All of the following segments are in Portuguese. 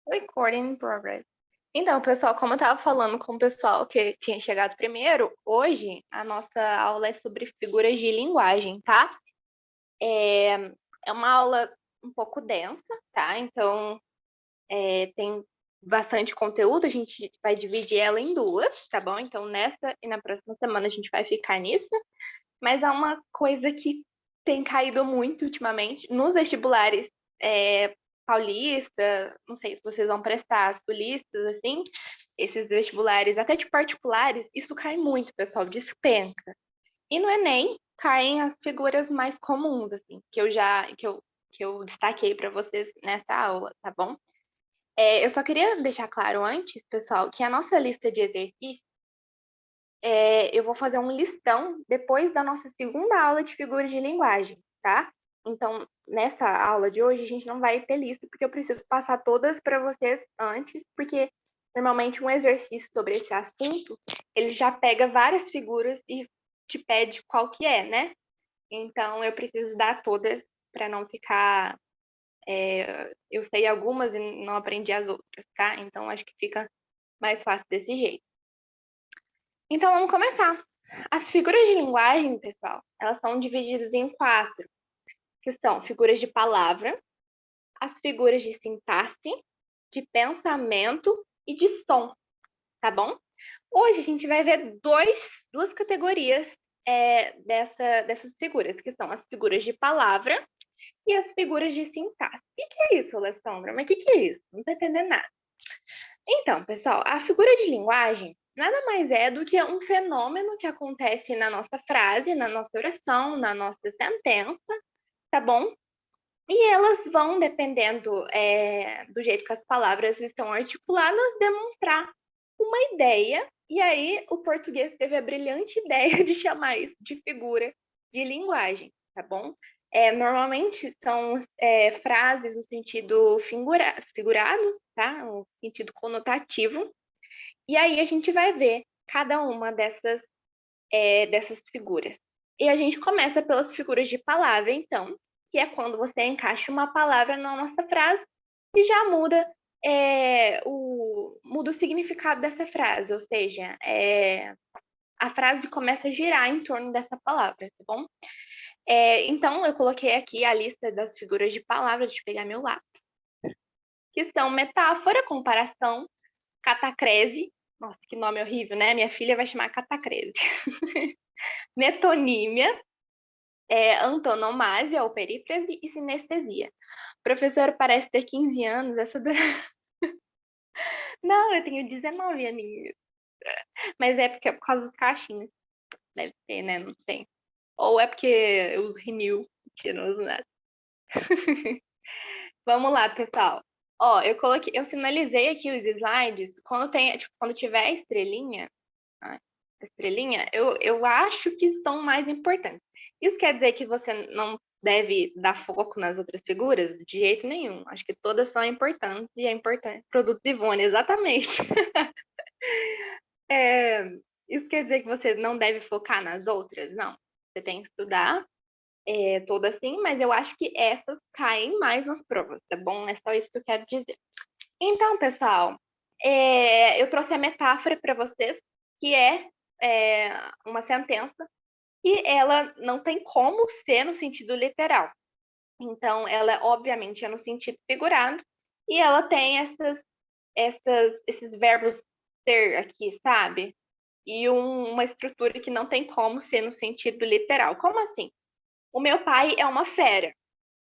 Recording in progress. Então, pessoal, como eu estava falando com o pessoal que tinha chegado primeiro, hoje a nossa aula é sobre figuras de linguagem, tá? É uma aula um pouco densa, tá? Então, tem bastante conteúdo, a gente vai dividir ela em duas, tá bom? Então, nessa e na próxima semana a gente vai ficar nisso, mas há uma coisa que tem caído muito ultimamente nos vestibulares paulista, não sei se vocês vão prestar, as sulistas, assim, esses vestibulares, até de particulares, isso cai muito, pessoal, despenca. E no Enem, caem as figuras mais comuns, assim, que eu destaquei para vocês nessa aula, tá bom? Eu só queria deixar claro antes, pessoal, que a nossa lista de exercícios, eu vou fazer um listão depois da nossa segunda aula de figuras de linguagem, tá? Então, nessa aula de hoje, a gente não vai ter lista, porque eu preciso passar todas para vocês antes, porque normalmente um exercício sobre esse assunto, ele já pega várias figuras e te pede qual que é, né? Então, eu preciso dar todas para não ficar. Eu sei algumas e não aprendi as outras, tá? Então, acho que fica mais fácil desse jeito. Então, vamos começar. As figuras de linguagem, pessoal, elas são divididas em quatro, que são figuras de palavra, as figuras de sintaxe, de pensamento e de som, tá bom? Hoje a gente vai ver duas categorias dessas figuras, que são as figuras de palavra e as figuras de sintaxe. O que é isso, Alessandra? Mas o que é isso? Não tô entendendo nada. Então, pessoal, a figura de linguagem nada mais é do que um fenômeno que acontece na nossa frase, na nossa oração, na nossa sentença, tá bom? E elas vão, dependendo do jeito que as palavras estão articuladas, demonstrar uma ideia. E aí, o português teve a brilhante ideia de chamar isso de figura de linguagem, tá bom? Normalmente são frases no sentido figurado, tá? No sentido conotativo. E aí a gente vai ver cada uma dessas figuras. E a gente começa pelas figuras de palavra, então, que é quando você encaixa uma palavra na nossa frase e já muda o significado dessa frase, ou seja, a frase começa a girar em torno dessa palavra, tá bom? Então, eu coloquei aqui a lista das figuras de palavras, deixa eu pegar meu lápis, que são metáfora, comparação, catacrese, nossa, que nome horrível, né? Minha filha vai chamar catacrese. Metonímia, antonomasia ou perífrase e sinestesia. O professor parece ter 15 anos, Não, eu tenho 19 aninhos. Mas é porque é por causa dos cachinhos. Deve ser, né? Não sei. Ou é porque eu uso Renew. Mentira, não uso nada. Vamos lá, pessoal. Ó, eu sinalizei aqui os slides. Quando tiver a estrelinha, eu acho que são mais importantes. Isso quer dizer que você não deve dar foco nas outras figuras? De jeito nenhum. Acho que todas são importantes e é importante. Produtos Ivone, exatamente. Isso quer dizer que você não deve focar nas outras? Não. Você tem que estudar todas sim, mas eu acho que essas caem mais nas provas, tá bom? É só isso que eu quero dizer. Então, pessoal, eu trouxe a metáfora para vocês, que é uma sentença, e ela não tem como ser no sentido literal. Então, ela, obviamente, é no sentido figurado, e ela tem esses verbos ser aqui, sabe? E uma estrutura que não tem como ser no sentido literal. Como assim? O meu pai é uma fera.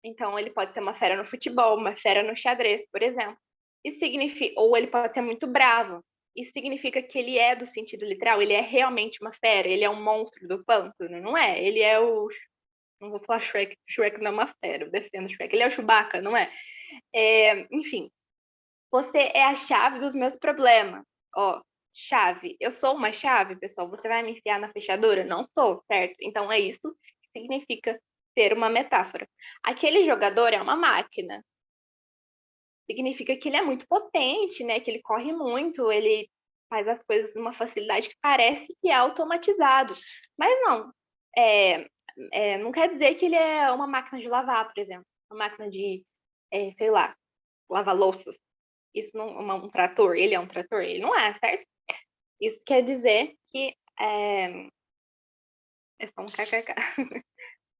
Então, ele pode ser uma fera no futebol, uma fera no xadrez, por exemplo. Isso significa, ou ele pode ser muito bravo. Isso significa que ele é do sentido literal, ele é realmente uma fera, ele é um monstro do pântano, não é? Ele é o. Não vou falar Shrek, Shrek não é uma fera, eu defendo Shrek. Ele é o Chewbacca, não é? Enfim, você é a chave dos meus problemas. Ó, chave. Eu sou uma chave, pessoal. Você vai me enfiar na fechadura? Não sou, certo? Então é isso que significa ter uma metáfora. Aquele jogador é uma máquina. Significa que ele é muito potente, né? Que ele corre muito, ele faz as coisas de uma facilidade que parece que é automatizado. Mas não. Não quer dizer que ele é uma máquina de lavar, por exemplo. Uma máquina de sei lá, lava-louças. Isso não é um trator? Ele é um trator? Ele não é, certo? Isso quer dizer que é só um kkk.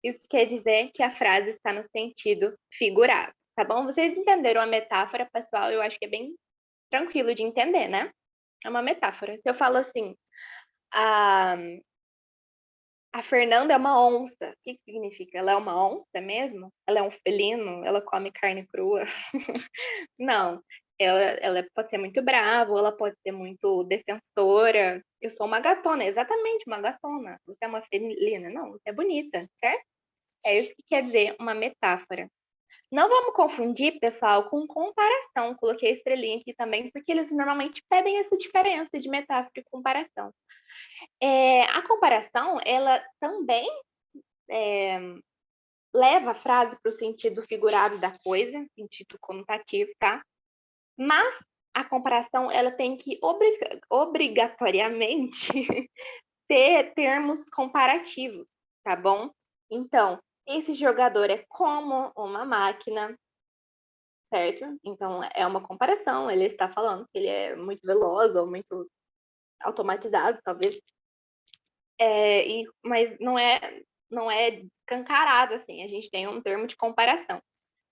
Isso quer dizer que a frase está no sentido figurado, tá bom? Vocês entenderam a metáfora, pessoal? Eu acho que é bem tranquilo de entender, né? É uma metáfora. Se eu falo assim, a, a Fernanda é uma onça, o que significa? Ela é uma onça mesmo? Ela é um felino? Ela come carne crua? Não. Ela pode ser muito brava, ou ela pode ser muito defensora. Eu sou uma gatona, exatamente uma gatona. Você é uma felina? Não, você é bonita, certo? É isso que quer dizer uma metáfora. Não vamos confundir, pessoal, com comparação. Coloquei a estrelinha aqui também, porque eles normalmente pedem essa diferença de metáfora e comparação. A comparação, ela também leva a frase para o sentido figurado da coisa, sentido conotativo, tá? Mas a comparação, ela tem que obrigatoriamente ter termos comparativos, tá bom? Então, esse jogador é como uma máquina, certo? Então, é uma comparação. Ele está falando que ele é muito veloz ou muito automatizado, talvez. Mas não é escancarado, assim. A gente tem um termo de comparação.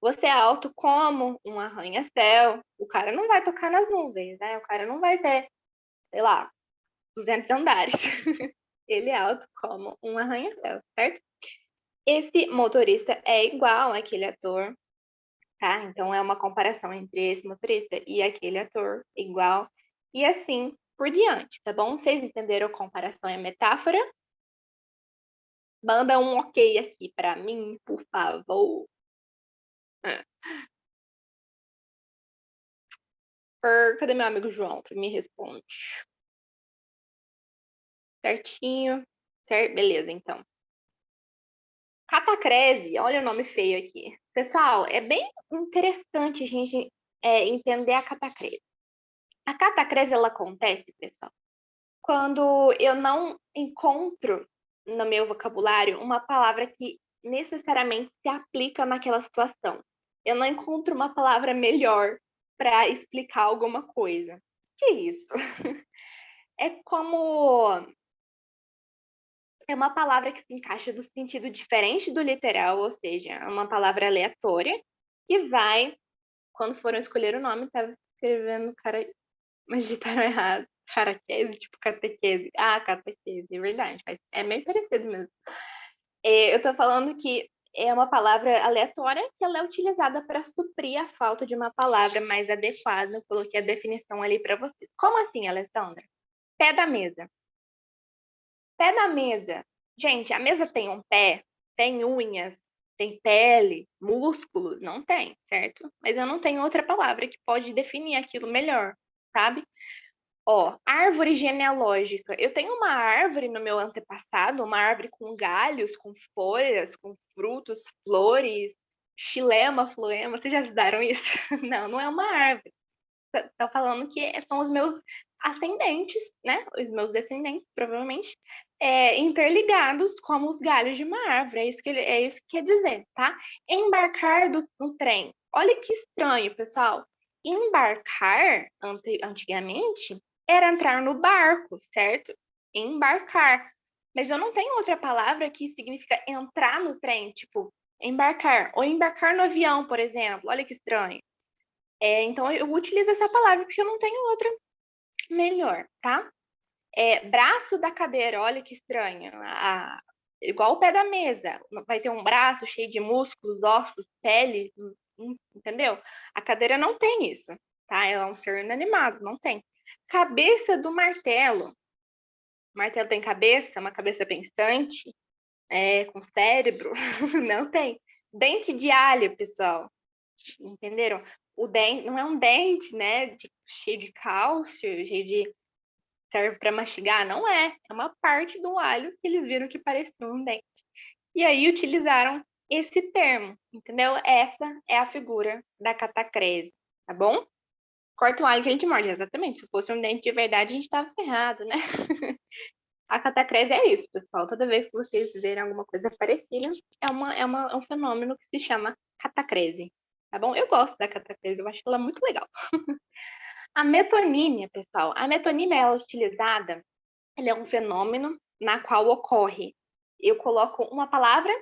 Você é alto como um arranha-céu. O cara não vai tocar nas nuvens, né? O cara não vai ter, sei lá, 200 andares. Ele é alto como um arranha-céu, certo? Esse motorista é igual àquele ator, tá? Então é uma comparação entre esse motorista e aquele ator igual, e assim por diante, tá bom? Vocês entenderam comparação e metáfora? Manda um ok aqui para mim, por favor. Cadê meu amigo João que me responde? Certinho. Beleza, então. Catacrese, olha o nome feio aqui. Pessoal, é bem interessante a gente entender a catacrese. A catacrese, ela acontece, pessoal, quando eu não encontro no meu vocabulário uma palavra que necessariamente se aplica naquela situação. Eu não encontro uma palavra melhor para explicar alguma coisa. Que isso? É como é uma palavra que se encaixa do sentido diferente do literal, ou seja, é uma palavra aleatória e vai, quando foram escolher o nome, estava escrevendo cara, mas digitaram errado. Caraquese, tipo catequese. Ah, catequese, é verdade. É meio parecido mesmo. Eu tô falando que é uma palavra aleatória que ela é utilizada para suprir a falta de uma palavra mais adequada. Eu coloquei a definição ali para vocês. Como assim, Alessandra? Pé da mesa. Pé da mesa. Gente, a mesa tem um pé, tem unhas, tem pele, músculos? Não tem, certo? Mas eu não tenho outra palavra que pode definir aquilo melhor, sabe? Ó, árvore genealógica. Eu tenho uma árvore no meu antepassado, uma árvore com galhos, com folhas, com frutos, flores, xilema, floema. Vocês já estudaram isso? Não, não é uma árvore. Tá falando que são os meus ascendentes, né? Os meus descendentes, provavelmente, interligados como os galhos de uma árvore. É isso que quer dizer, tá? Embarcar no trem. Olha que estranho, pessoal. Embarcar, antigamente, era entrar no barco, certo? Embarcar. Mas eu não tenho outra palavra que significa entrar no trem, tipo, embarcar. Ou embarcar no avião, por exemplo. Olha que estranho. Então, eu utilizo essa palavra porque eu não tenho outra melhor, tá? Braço da cadeira, olha que estranho. Igual o pé da mesa. Vai ter um braço cheio de músculos, ossos, pele, entendeu? A cadeira não tem isso, tá? Ela é um ser inanimado, não tem. Cabeça do martelo. O martelo tem cabeça, uma cabeça pensante, com cérebro? Não tem. Dente de alho, pessoal. Entenderam? O dente não é um dente, né? Cheio de cálcio, cheio de. Serve para mastigar? Não é. É uma parte do alho que eles viram que parecia um dente. E aí utilizaram esse termo, entendeu? Essa é a figura da catacrese, tá bom? Corta o alho que a gente morde, exatamente. Se fosse um dente de verdade, a gente tava ferrado, né? A catacrese é isso, pessoal. Toda vez que vocês verem alguma coisa parecida, é um fenômeno que se chama catacrese. tá bom? Eu gosto da cataclese, eu acho ela muito legal. A metonímia, pessoal, a metonímia ela é utilizada, ela é um fenômeno na qual ocorre, eu coloco uma palavra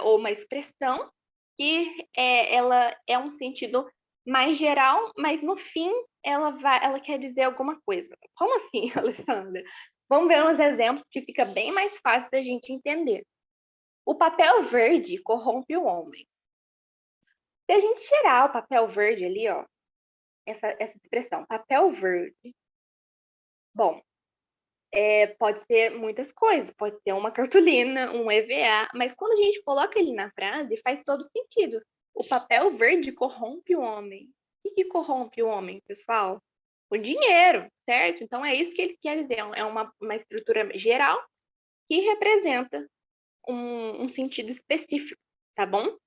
ou uma expressão que ela é um sentido mais geral, mas no fim ela quer dizer alguma coisa. Como assim, Alessandra? Vamos ver uns exemplos que fica bem mais fácil da gente entender. O papel verde corrompe o homem. Se a gente tirar o papel verde ali, ó, essa expressão, papel verde, bom, pode ser muitas coisas, pode ser uma cartolina, um EVA, mas quando a gente coloca ele na frase, faz todo sentido. O papel verde corrompe o homem. O que corrompe o homem, pessoal? O dinheiro, certo? Então é isso que ele quer dizer, é uma estrutura geral que representa um sentido específico, tá bom?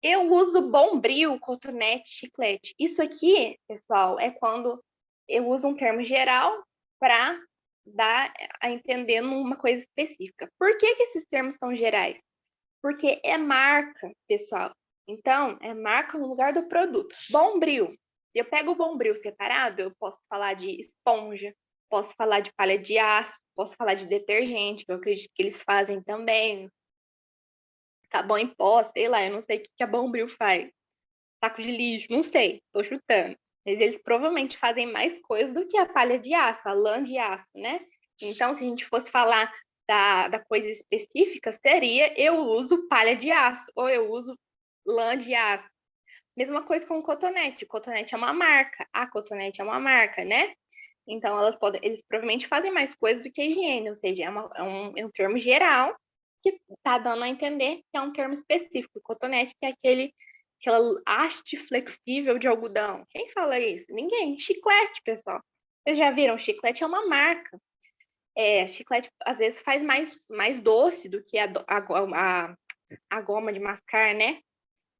Eu uso bombril, cotonete, chiclete. Isso aqui, pessoal, é quando eu uso um termo geral para dar a entender numa coisa específica. Por que esses termos são gerais? Porque é marca, pessoal. Então, é marca no lugar do produto. Bombril. Se eu pego o bombril separado, eu posso falar de esponja, posso falar de palha de aço, posso falar de detergente, que eu acredito que eles fazem também, sabão em pó, sei lá, eu não sei o que a Bombril faz. Saco de lixo, não sei, tô chutando. Mas eles provavelmente fazem mais coisas do que a palha de aço, a lã de aço, né? Então, se a gente fosse falar da coisa específica, seria eu uso palha de aço ou eu uso lã de aço. Mesma coisa com o cotonete. O cotonete é uma marca, a cotonete é uma marca, né? Então, eles provavelmente fazem mais coisas do que a higiene, ou seja, é um termo geral que está dando a entender que é um termo específico. Cotonete, que é aquela haste flexível de algodão. Quem fala isso? Ninguém. Chiclete, pessoal. Vocês já viram? Chiclete é uma marca. Chiclete às vezes faz mais doce do que a goma de mascar, né?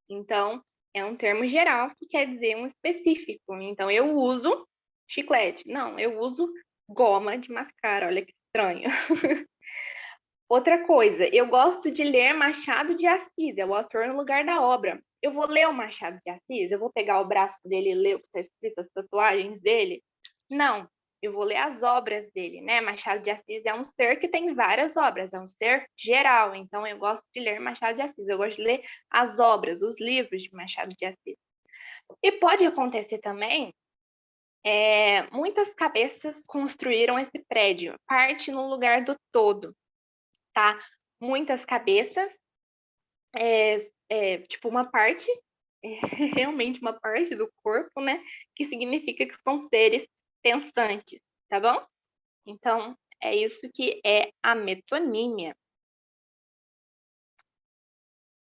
Então, é um termo geral que quer dizer um específico. Então, eu uso chiclete. Não, eu uso goma de mascar. Olha que estranho. Outra coisa, eu gosto de ler Machado de Assis, é o autor no lugar da obra. Eu vou ler o Machado de Assis? Eu vou pegar o braço dele e ler o que está escrito, as tatuagens dele? Não, eu vou ler as obras dele, né? Machado de Assis é um ser que tem várias obras, é um ser geral, então eu gosto de ler Machado de Assis, eu gosto de ler as obras, os livros de Machado de Assis. E pode acontecer também, muitas cabeças construíram esse prédio, parte no lugar do todo, tá? Muitas cabeças, tipo uma parte, realmente uma parte do corpo, né? Que significa que são seres pensantes, tá bom? Então, é isso que é a metonímia.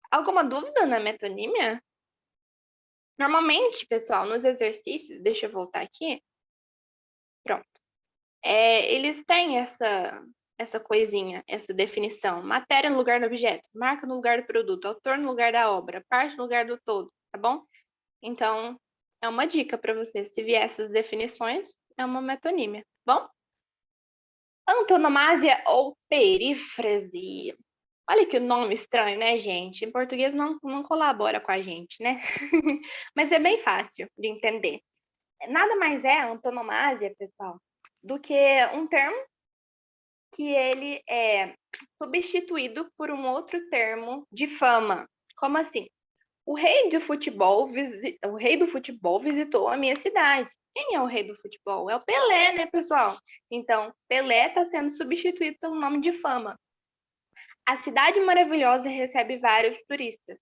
Alguma dúvida na metonímia? Normalmente, pessoal, nos exercícios, deixa eu voltar aqui. Pronto. Eles têm essa coisinha, essa definição. Matéria no lugar do objeto, marca no lugar do produto, autor no lugar da obra, parte no lugar do todo, tá bom? Então, é uma dica para você. Se vier essas definições, é uma metonímia, tá bom? Antonomásia ou perífrase. Olha que nome estranho, né, gente? Em português não colabora com a gente, né? Mas é bem fácil de entender. Nada mais é antonomásia, pessoal, do que um termo que ele é substituído por um outro termo de fama. Como assim? O rei do futebol visitou a minha cidade. Quem é o rei do futebol? É o Pelé, né, pessoal? Então, Pelé está sendo substituído pelo nome de fama. A cidade maravilhosa recebe vários turistas.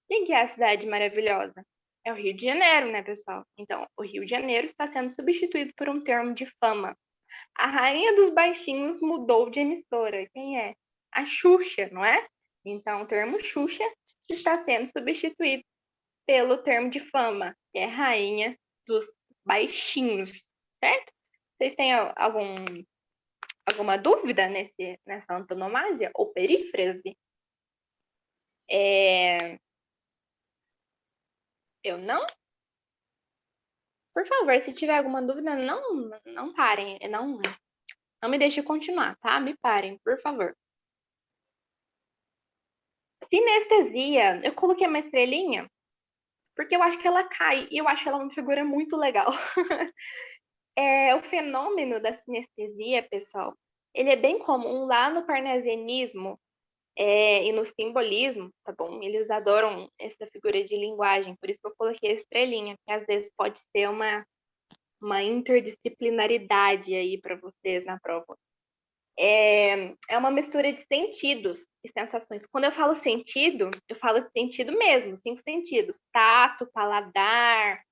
Quem que é a cidade maravilhosa? É o Rio de Janeiro, né, pessoal? Então, o Rio de Janeiro está sendo substituído por um termo de fama. A rainha dos baixinhos mudou de emissora. Quem é? A Xuxa, não é? Então, o termo Xuxa está sendo substituído pelo termo de fama, que é rainha dos baixinhos, certo? Vocês têm alguma dúvida nessa antonomásia ou perífrase? Eu não? Por favor, se tiver alguma dúvida, não parem, não me deixe continuar, tá? Me parem, por favor. Sinestesia, eu coloquei uma estrelinha porque eu acho que ela cai e eu acho ela uma figura muito legal. O fenômeno da sinestesia, pessoal, ele é bem comum lá no parnasianismo e no simbolismo, tá bom? Eles adoram essa figura de linguagem, por isso que eu coloquei a estrelinha, que às vezes pode ser uma interdisciplinaridade aí para vocês na prova. É uma mistura de sentidos e sensações. Quando eu falo sentido, eu falo sentido mesmo, 5 sentidos: tato, paladar,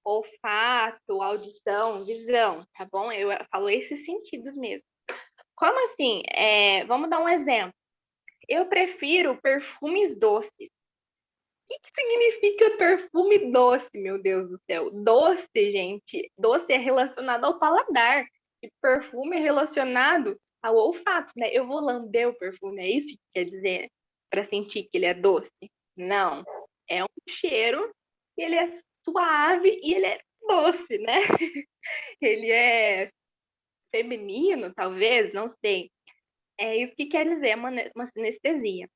olfato, audição, visão, tá bom? Eu falo esses sentidos mesmo. Como assim? Vamos dar um exemplo. Eu prefiro perfumes doces. O que significa perfume doce, meu Deus do céu? Doce, gente. Doce é relacionado ao paladar. E perfume é relacionado ao olfato, né? Eu vou lamber o perfume, é isso que quer dizer? Para sentir que ele é doce? Não. É um cheiro, ele é suave e ele é doce, né? Ele é feminino, talvez, não sei. É isso que quer dizer uma sinestesia.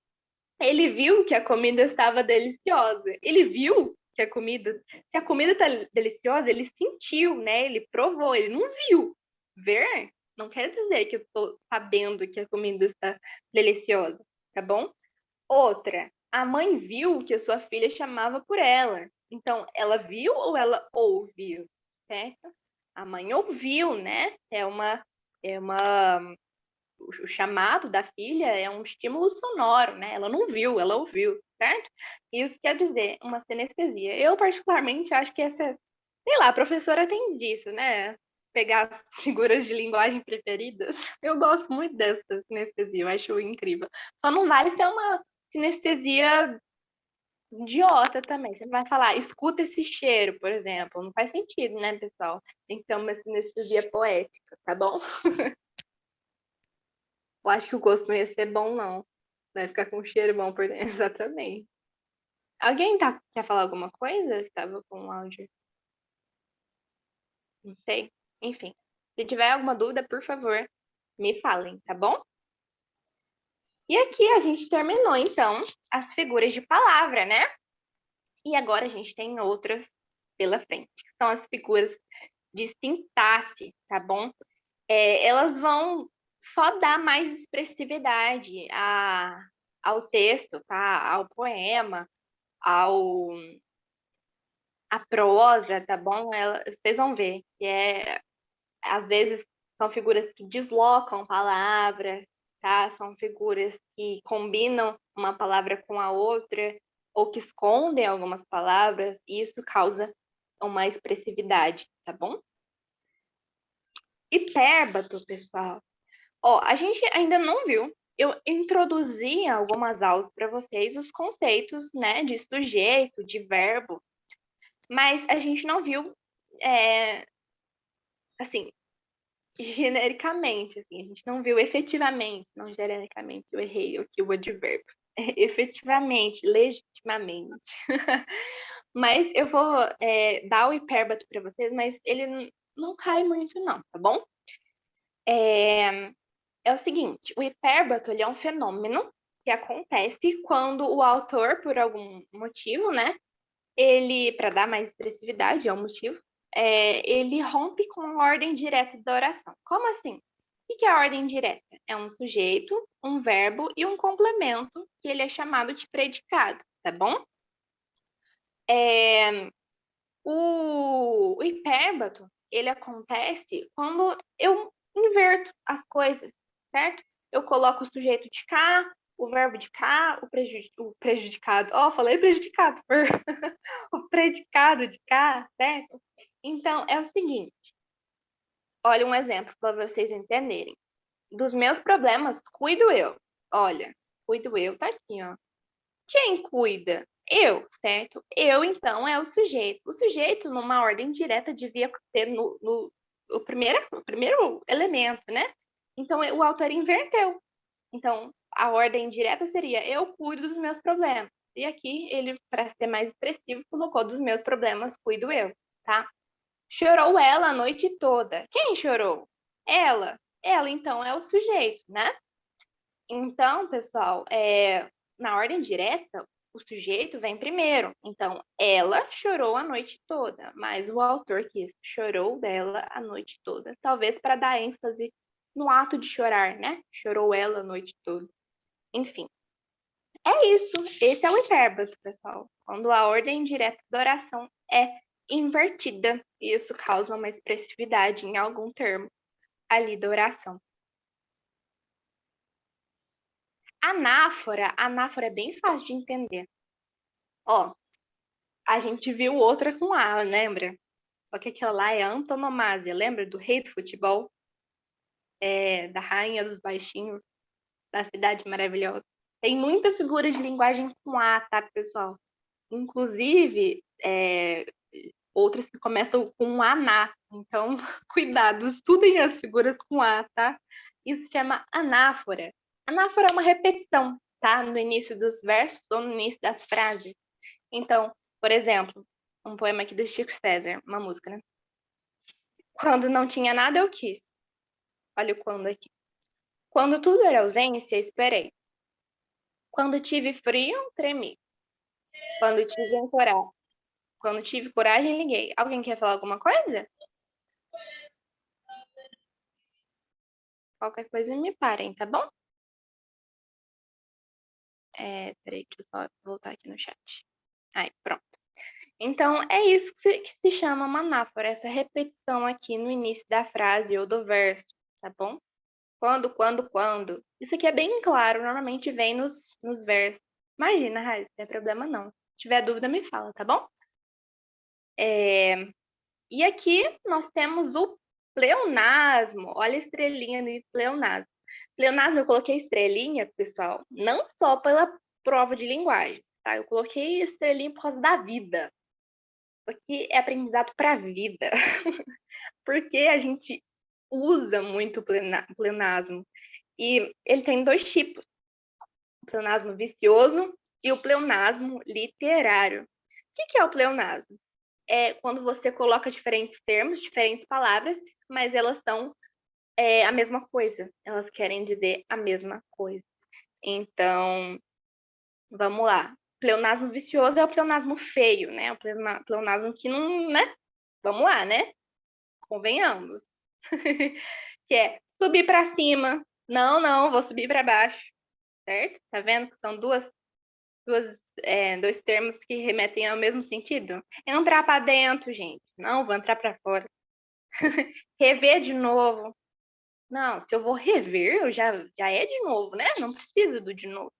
Ele viu que a comida estava deliciosa. Ele viu que se a comida está deliciosa, ele sentiu, né? Ele provou, ele não viu. Ver não quer dizer que eu estou sabendo que a comida está deliciosa, tá bom? Outra, a mãe viu que a sua filha chamava por ela. Então, ela viu ou ela ouviu, certo? A mãe ouviu, né? É uma o chamado da filha é um estímulo sonoro, né? Ela não viu, ela ouviu, certo? Isso quer dizer uma sinestesia. Eu, particularmente, acho que sei lá, a professora tem disso, né? Pegar as figuras de linguagem preferidas. Eu gosto muito dessa sinestesia, eu acho incrível. Só não vale ser uma sinestesia idiota também. Você vai falar, escuta esse cheiro, por exemplo. Não faz sentido, né, pessoal? Tem que ter uma sinestesia poética, tá bom? Eu acho que o gosto não ia ser bom, não. Vai ficar com um cheiro bom por dentro. Exatamente. Alguém quer falar alguma coisa? Estava com o áudio. Não sei. Enfim. Se tiver alguma dúvida, por favor, me falem, tá bom? E aqui a gente terminou, então, as figuras de palavra, né? E agora a gente tem outras pela frente, que são as figuras de sintaxe, tá bom? Elas vão só dar mais expressividade ao texto, tá? Ao poema, ao a prosa, tá bom? Vocês vão ver que às vezes são figuras que deslocam palavras, tá? São figuras que combinam uma palavra com a outra ou que escondem algumas palavras e isso causa uma expressividade, tá bom? Hipérbato, pessoal. Ó, a gente ainda não viu. Eu introduzi em algumas aulas para vocês os conceitos, né, de sujeito, de verbo, mas a gente não viu, assim, genericamente, assim, a gente não viu efetivamente, não genericamente, eu errei aqui o advérbio. Efetivamente, legitimamente. Mas eu vou dar o hipérbato para vocês, mas ele não cai muito não, tá bom? É o seguinte, o hipérbato ele é um fenômeno que acontece quando o autor, por algum motivo, né, ele, para dar mais expressividade, é um motivo, ele rompe com a ordem direta da oração. Como assim? O que é a ordem direta? É um sujeito, um verbo e um complemento, que ele é chamado de predicado, tá bom? O hipérbato, ele acontece quando eu inverto as coisas, certo? Eu coloco o sujeito de cá, o verbo de cá, o prejudicado. Ó, falei prejudicado, o predicado de cá, certo? Então, é o seguinte, olha um exemplo para vocês entenderem. Dos meus problemas, cuido eu. Olha, cuido eu, tá aqui, ó. Quem cuida? Eu, certo? Eu, então, é o sujeito. O sujeito, numa ordem direta, devia ter o primeiro elemento, né? Então, o autor inverteu. Então, a ordem direta seria eu cuido dos meus problemas. E aqui, ele, para ser mais expressivo, colocou dos meus problemas, cuido eu, tá? Chorou ela a noite toda. Quem chorou? Ela. Ela, então, é o sujeito, né? Então, pessoal, na ordem direta, o sujeito vem primeiro. Então, ela chorou a noite toda, mas o autor quis chorou dela a noite toda, talvez para dar ênfase no ato de chorar, né? Chorou ela a noite toda. Enfim, é isso. Esse é o hipérbito, pessoal. Quando a ordem direta da oração é invertida, isso causa uma expressividade em algum termo ali da oração. Anáfora é bem fácil de entender. Ó, a gente viu outra com A, lembra? Só que aquela lá é a antonomásia, lembra do rei do futebol? Da rainha dos baixinhos, da cidade maravilhosa. Tem muita figura de linguagem com A, tá, pessoal? Inclusive, outras que começam com aná. Então, cuidado, estudem as figuras com A, tá? Isso se chama anáfora. Anáfora é uma repetição, tá? No início dos versos ou no início das frases. Então, por exemplo, um poema aqui do Chico César, uma música, né? Quando não tinha nada, eu quis. Olha o quando aqui. Quando tudo era ausência, esperei. Quando tive frio, tremi. Quando tive coragem, liguei. Alguém quer falar alguma coisa? Qualquer coisa me parem, tá bom? Peraí, deixa eu só voltar aqui no chat. Aí, pronto. Então, é isso que se chama uma anáfora, essa repetição aqui no início da frase ou do verso, tá bom? Quando. Isso aqui é bem claro, normalmente vem nos versos. Imagina, Raiz, não tem problema não. Se tiver dúvida, me fala, tá bom? E aqui nós temos o pleonasmo. Olha a estrelinha de pleonasmo. Pleonasmo, eu coloquei estrelinha, pessoal, não só pela prova de linguagem, tá? Eu coloquei estrelinha por causa da vida. Porque é aprendizado para a vida. Porque a gente usa muito o pleonasmo. E ele tem dois tipos: o pleonasmo vicioso e o pleonasmo literário. O que é o pleonasmo? É quando você coloca diferentes termos, diferentes palavras, mas elas são a mesma coisa. Elas querem dizer a mesma coisa. Então, vamos lá. Pleonasmo vicioso é o pleonasmo feio, né? O pleonasmo que não, né? Vamos lá, né? Convenhamos. Que é subir para cima. Não, vou subir para baixo. Certo? Tá vendo que são dois termos que remetem ao mesmo sentido? Entrar para dentro, gente. Não, vou entrar para fora. Rever de novo. Não, se eu vou rever, eu já é de novo, né? Não precisa do de novo.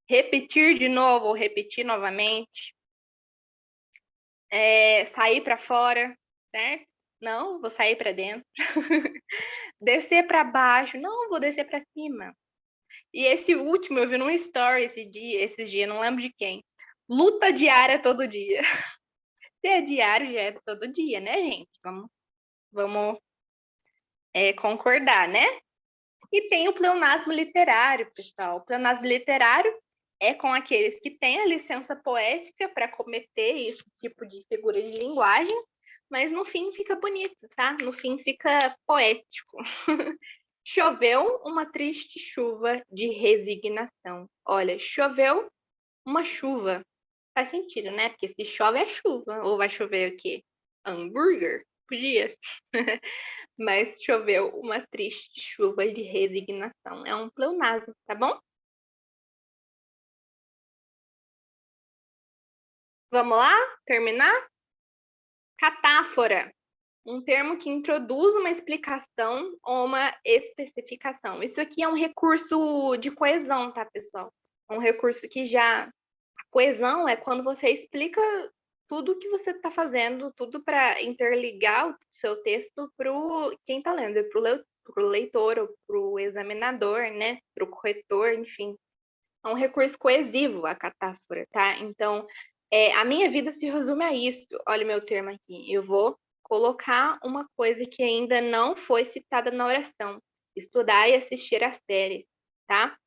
Repetir de novo ou repetir novamente. Sair para fora, certo? Não, vou sair para dentro. Descer para baixo. Não, vou descer para cima. E esse último eu vi num story esses dias, não lembro de quem. Luta diária todo dia. Se é diário, já é todo dia, né, gente? Vamos concordar, né? E tem o pleonasmo literário, pessoal. O pleonasmo literário é com aqueles que têm a licença poética para cometer esse tipo de figura de linguagem, mas no fim fica bonito, tá? No fim fica poético. Choveu uma triste chuva de resignação. Olha, choveu uma chuva. Faz sentido, né? Porque se chove é chuva. Ou vai chover o quê? Hambúrguer? Podia. Mas choveu uma triste chuva de resignação. É um pleonasmo, tá bom? Vamos lá? Terminar? Catáfora. Um termo que introduz uma explicação ou uma especificação. Isso aqui é um recurso de coesão, tá, pessoal? É um recurso que já... A coesão é quando você explica tudo o que você está fazendo, tudo para interligar o seu texto para quem está lendo, para o leitor ou para o examinador, né? Para o corretor, enfim. É um recurso coesivo, a catáfora, tá? Então, a minha vida se resume a isso. Olha o meu termo aqui. Eu vou colocar uma coisa que ainda não foi citada na oração. Estudar e assistir às séries, tá?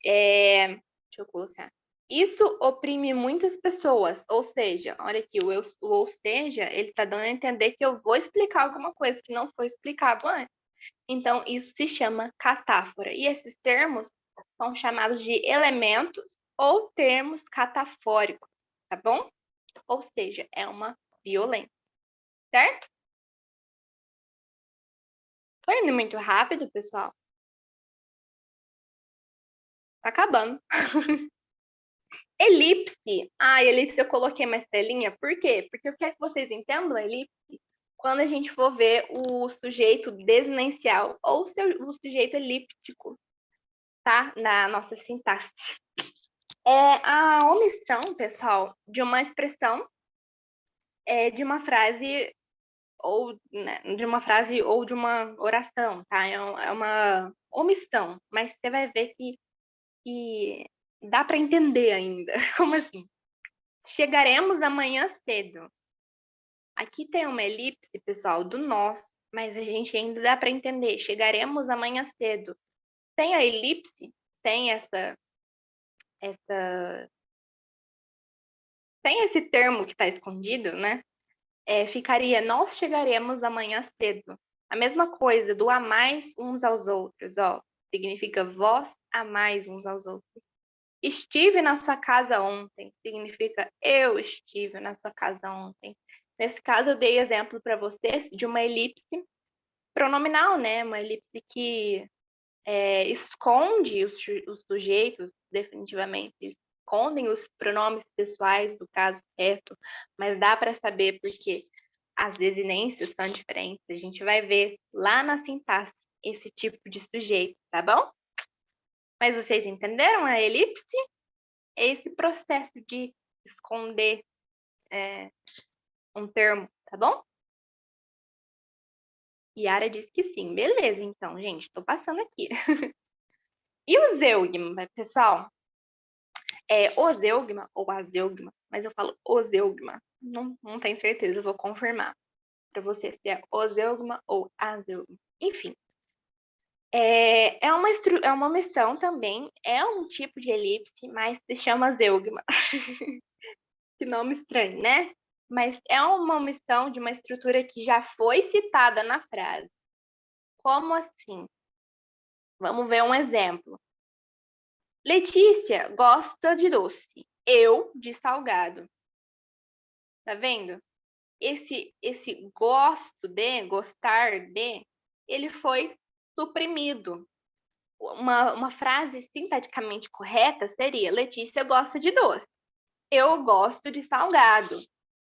Deixa eu colocar. Isso oprime muitas pessoas. Ou seja, olha aqui, o ou seja, ele está dando a entender que eu vou explicar alguma coisa que não foi explicado antes. Então, isso se chama catáfora. E esses termos são chamados de elementos ou termos catafóricos, tá bom? Ou seja, é uma violência, certo? Foi indo muito rápido, pessoal? Tá acabando. Elipse. Ah, elipse eu coloquei uma estrelinha. Por quê? Porque eu quero que vocês entendam a elipse quando a gente for ver o sujeito desinеncial ou o sujeito elíptico, tá? Na nossa sintaxe. É a omissão, pessoal, de uma expressão, de uma frase ou né, de uma frase ou de uma oração, tá? É uma omissão, mas você vai ver que dá para entender ainda. Como assim? Chegaremos amanhã cedo. Aqui tem uma elipse, pessoal, do nós, mas a gente ainda dá para entender. Chegaremos amanhã cedo. Sem a elipse, sem essa, sem esse termo que está escondido, né? Ficaria nós chegaremos amanhã cedo. A mesma coisa do amais uns aos outros, ó. Significa vós amais uns aos outros. Estive na sua casa ontem, significa eu estive na sua casa ontem. Nesse caso, eu dei exemplo para vocês de uma elipse pronominal, né? Uma elipse que esconde os sujeitos, definitivamente, escondem os pronomes pessoais do caso reto, mas dá para saber porque as desinências são diferentes. A gente vai ver lá na sintaxe esse tipo de sujeito, tá bom? Mas vocês entenderam a elipse? É esse processo de esconder um termo, tá bom? Yara disse que sim. Beleza, então, gente, estou passando aqui. E o zeugma, pessoal? O zeugma ou a zeugma, mas eu falo o zeugma. Não tenho certeza, eu vou confirmar para você se é o zeugma ou a zeugma. Enfim, é uma missão também, é um tipo de elipse, mas se chama zeugma. Que nome estranho, né? Mas é uma omissão de uma estrutura que já foi citada na frase. Como assim? Vamos ver um exemplo. Letícia gosta de doce, eu de salgado. Tá vendo? Esse gosto de, gostar de, ele foi suprimido. Uma frase sintaticamente correta seria: Letícia gosta de doce, eu gosto de salgado.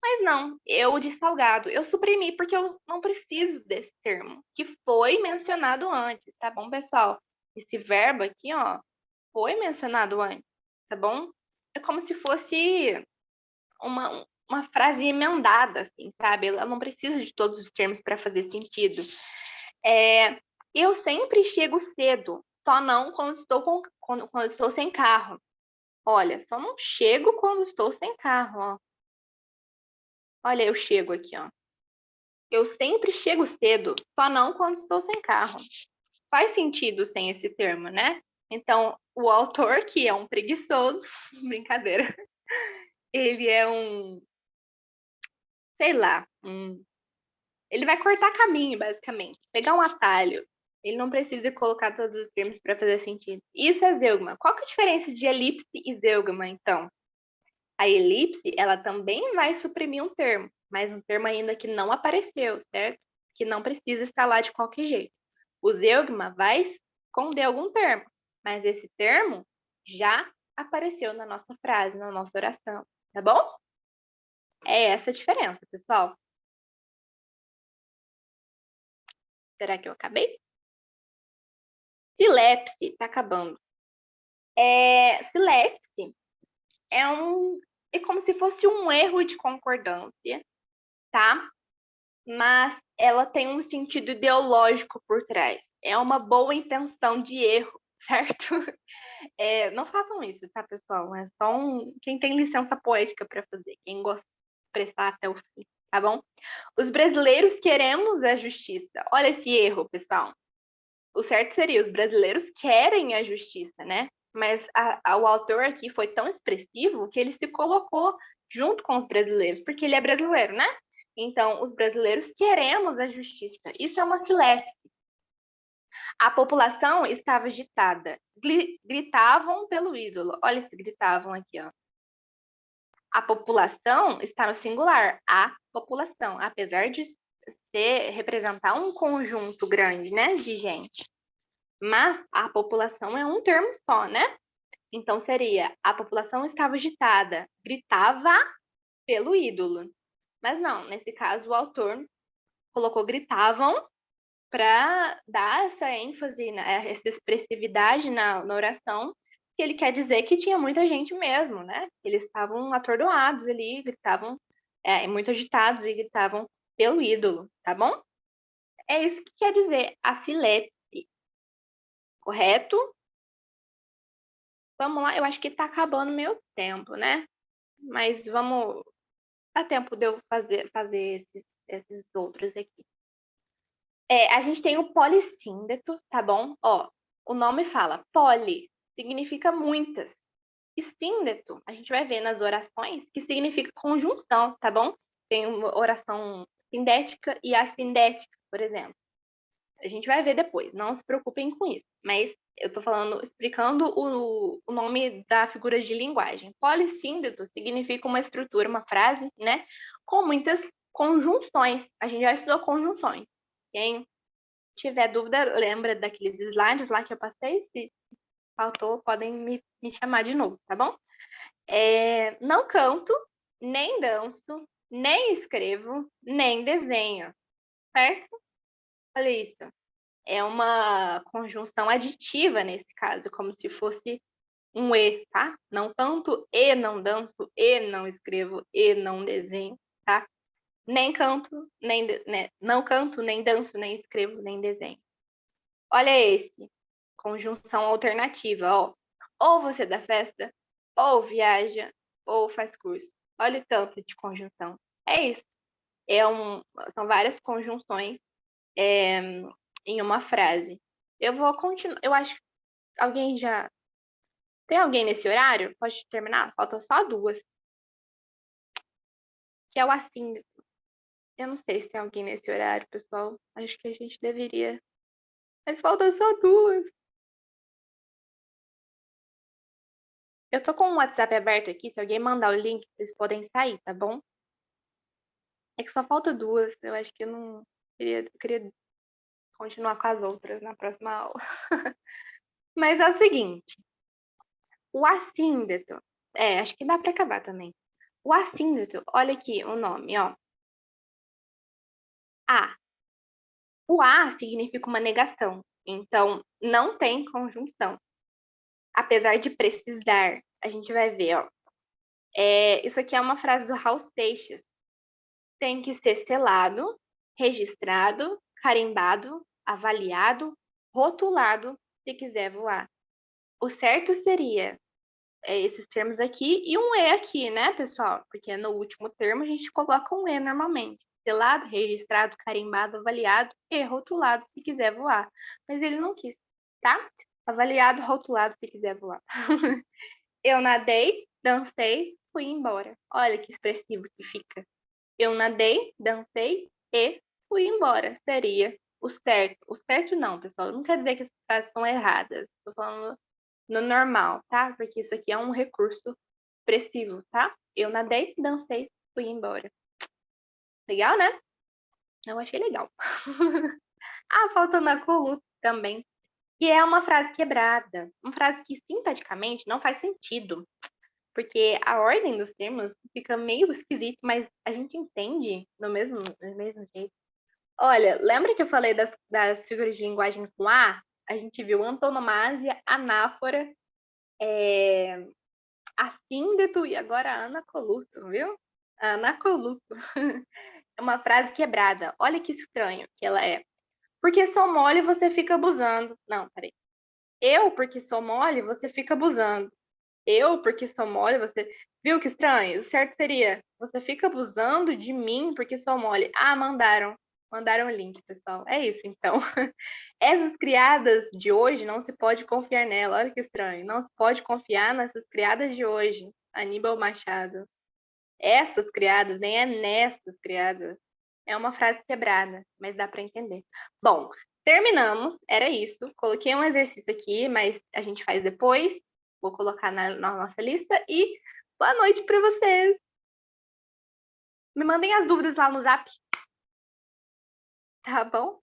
Mas não, eu de salgado. Eu suprimi porque eu não preciso desse termo, que foi mencionado antes, tá bom, pessoal? Esse verbo aqui, ó, foi mencionado antes, tá bom? É como se fosse uma frase emendada, assim, sabe? Ela não precisa de todos os termos para fazer sentido. Eu sempre chego cedo, só não quando estou sem carro. Olha, só não chego quando estou sem carro, ó. Olha, eu chego aqui, ó. Eu sempre chego cedo, só não quando estou sem carro. Faz sentido sem esse termo, né? Então, o autor, que é um preguiçoso, brincadeira, ele é sei lá, ele vai cortar caminho, basicamente, pegar um atalho. Ele não precisa colocar todos os termos para fazer sentido. Isso é zeugma. Qual que é a diferença de elipse e zeugma, então? A elipse, ela também vai suprimir um termo, mas um termo ainda que não apareceu, certo? Que não precisa estar lá de qualquer jeito. O zeugma vai esconder algum termo, mas esse termo já apareceu na nossa frase, na nossa oração, tá bom? É essa a diferença, pessoal. Será que eu acabei? Silepse, tá acabando. Silepse é como se fosse um erro de concordância, tá? Mas ela tem um sentido ideológico por trás. É uma boa intenção de erro, certo? Não façam isso, tá, pessoal? É só quem tem licença poética para fazer, quem gosta de expressar até o fim, tá bom? Os brasileiros queremos a justiça. Olha esse erro, pessoal. O certo seria, os brasileiros querem a justiça, né? Mas o autor aqui foi tão expressivo que ele se colocou junto com os brasileiros, porque ele é brasileiro, né? Então, os brasileiros queremos a justiça. Isso é uma silepse. A população estava agitada. Gritavam pelo ídolo. Olha esse gritavam aqui, ó. A população está no singular. A população, apesar de representar um conjunto grande, né, de gente. Mas a população é um termo só, né? Então seria: a população estava agitada, gritava pelo ídolo. Mas não, nesse caso o autor colocou gritavam para dar essa ênfase, né, essa expressividade na oração, que ele quer dizer que tinha muita gente mesmo, né? Eles estavam atordoados ali, gritavam, muito agitados e gritavam pelo ídolo, tá bom? É isso que quer dizer asilete, correto? Vamos lá, eu acho que tá acabando meu tempo, né? Mas vamos, dá tempo de eu fazer esses outros aqui. A gente tem o polissíndeto, tá bom? Ó, o nome fala poli, significa muitas. E síndeto, a gente vai ver nas orações que significa conjunção, tá bom? Tem uma oração sindética e assindética, por exemplo. A gente vai ver depois, não se preocupem com isso. Mas eu tô falando, explicando o nome da figura de linguagem. Polissíndeto significa uma estrutura, uma frase, né? Com muitas conjunções. A gente já estudou conjunções. Quem tiver dúvida, lembra daqueles slides lá que eu passei? Se faltou, podem me chamar de novo, tá bom? Não canto, nem danço, nem escrevo, nem desenho, certo? Olha isso. É uma conjunção aditiva nesse caso, como se fosse um e, tá? Não canto e não danço, e não escrevo, e não desenho, tá? Nem canto, não canto, nem danço, nem escrevo, nem desenho. Olha esse, conjunção alternativa, ó. Ou você dá festa, ou viaja, ou faz curso. Olha o tanto de conjunção. É isso. São várias conjunções em uma frase. Eu vou continuar. Eu acho que alguém já. Tem alguém nesse horário? Pode terminar? Faltam só duas. Que é o assim. Eu não sei se tem alguém nesse horário, pessoal. Acho que a gente deveria. Mas faltam só duas. Eu tô com o WhatsApp aberto aqui. Se alguém mandar o link, vocês podem sair, tá bom? É que só falta duas. Eu acho que eu não queria continuar com as outras na próxima aula. Mas é o seguinte. O assíndeto. Acho que dá para acabar também. O assíndeto, olha aqui o nome, ó. A. O A significa uma negação. Então, não tem conjunção. Apesar de precisar. A gente vai ver, ó. Isso aqui é uma frase do Raul Seixas. Tem que ser selado, registrado, carimbado, avaliado, rotulado, se quiser voar. O certo seria esses termos aqui e um E aqui, né, pessoal? Porque no último termo a gente coloca um E normalmente. Selado, registrado, carimbado, avaliado e rotulado, se quiser voar. Mas ele não quis, tá? Avaliado, rotulado, se quiser voar. Eu nadei, dancei, fui embora. Olha que expressivo que fica. Eu nadei, dancei e fui embora. Seria o certo. O certo não, pessoal. Não quer dizer que as frases são erradas. Estou falando no normal, tá? Porque isso aqui é um recurso expressivo, tá? Eu nadei, dancei, fui embora. Legal, né? Eu achei legal. Falta na coluta também. Que é uma frase quebrada. Uma frase que sintaticamente não faz sentido. Porque a ordem dos termos fica meio esquisita, mas a gente entende do mesmo jeito. Olha, lembra que eu falei das figuras de linguagem com A? A gente viu antonomásia, anáfora, assíndeto e agora anacoluto, viu? Anacoluto. É uma frase quebrada. Olha que estranho que ela é. Porque sou mole, você fica abusando. Não, peraí. Eu, porque sou mole, você fica abusando. Eu, porque sou mole, você. Viu que estranho? O certo seria: você fica abusando de mim porque sou mole. Mandaram. Mandaram o link, pessoal. É isso, então. Essas criadas de hoje, não se pode confiar nela. Olha que estranho. Não se pode confiar nessas criadas de hoje. Aníbal Machado. Essas criadas, nem é nessas criadas. É uma frase quebrada, mas dá para entender. Bom, Terminamos, era isso. Coloquei um exercício aqui, mas a gente faz depois. Vou colocar na nossa lista. E boa noite para vocês. Me mandem as dúvidas lá no Zap. Tá bom?